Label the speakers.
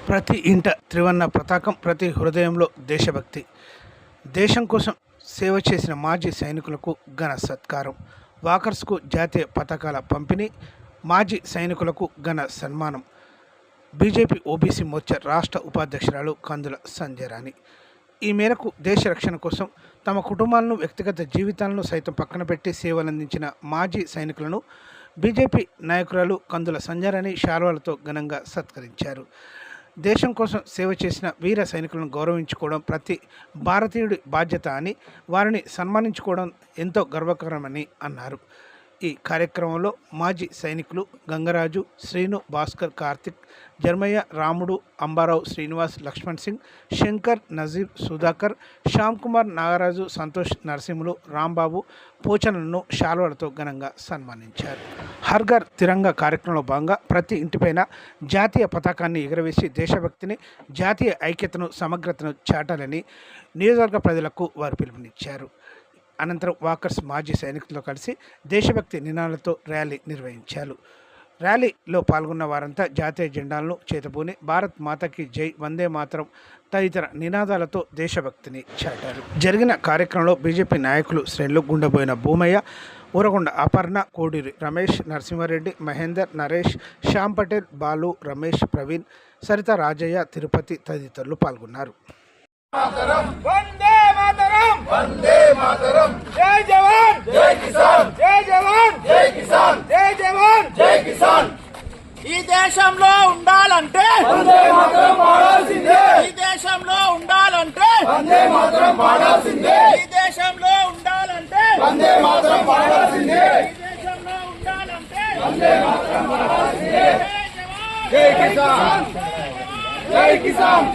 Speaker 1: ప్రతి ఇంట త్రివర్ణ పతాకం, ప్రతి హృదయంలో దేశభక్తి. దేశం కోసం సేవ చేసిన మాజీ సైనికులకు ఘన సత్కారం. వాకర్స్కు జాతీయ పతాకాల పంపిణీ, మాజీ సైనికులకు ఘన సన్మానం. బీజేపీ ఓబీసీ మోర్చా రాష్ట్ర ఉపాధ్యక్షురాలు కందుల సంధ్యారాణి ఈ మేరకు దేశ రక్షణ కోసం తమ కుటుంబాలను, వ్యక్తిగత జీవితాలను సైతం పక్కన పెట్టి సేవలందించిన మాజీ సైనికులను బీజేపీ నాయకురాలు కందుల సంధ్యారాణి శాల్వాలతో ఘనంగా సత్కరించారు. దేశం కోసం సేవ చేసిన వీర సైనికులను గౌరవించుకోవడం ప్రతి భారతీయుడి బాధ్యత అని, వారిని సన్మానించుకోవడం ఎంతో గర్వకరమని అన్నారు. ఈ కార్యక్రమంలో మాజీ సైనికులు గంగరాజు, శ్రీను, భాస్కర్, కార్తిక్, జర్మయ్య, రాముడు, అంబారావు, శ్రీనివాస్, లక్ష్మణ్ సింగ్, శంకర్, నజీర్, సుధాకర్, శ్యామ్ కుమార్, నాగరాజు, సంతోష్, నరసింహులు, రాంబాబు, పోచనలను శాల్వాలతో ఘనంగా సన్మానించారు. హర్ఘర్ తిరంగా కార్యక్రమంలో భాగంగా ప్రతి ఇంటిపైన జాతీయ పతాకాన్ని ఎగురవేసి దేశభక్తిని, జాతీయ ఐక్యతను, సమగ్రతను చాటాలని నియోజకవర్గ ప్రజలకు వారు పిలుపునిచ్చారు. అనంతరం వాకర్స్ మాజీ సైనికులతో కలిసి దేశభక్తి నినాదాలతో ర్యాలీ నిర్వహించారు. ర్యాలీలో పాల్గొన్న వారంతా జాతీయ జెండాలను చేతబూని భారత్ మాతకి జై, వందే మాతరం తదితర నినాదాలతో దేశభక్తిని చాటారు. జరిగిన కార్యక్రమంలో బీజేపీ నాయకులు శ్రేణులు గుండెబోయిన భూమయ్య, ఊరగొండ అపర్ణ, కోడూరి రమేష్, నరసింహారెడ్డి, మహేందర్, నరేష్, శ్యామ్ పటేల్, బాలు, రమేష్, ప్రవీణ్, సరిత, రాజయ్య, తిరుపతి తదితరులు పాల్గొన్నారు.
Speaker 2: వందే మాతరం, వందే మాతరం, జై జవాన్, జై కిసాన్, జై జవాన్, జై కిసాన్, జై జవాన్, జై కిసాన్. ఈ దేశంలో ఉండాలంటే వందే మాతరం పాడాల్సిందే. ఈ దేశంలో ఉండాలంటే వందే మాతరం పాడాల్సిందే. ఈ దేశంలో ఉండాలంటే వందే మాతరం పాడాల్సిందే. ఈ దేశంలో ఉండాలంటే వందే మాతరం పాడాల్సిందే. జై జవాన్, జై కిసాన్, జై కిసాన్.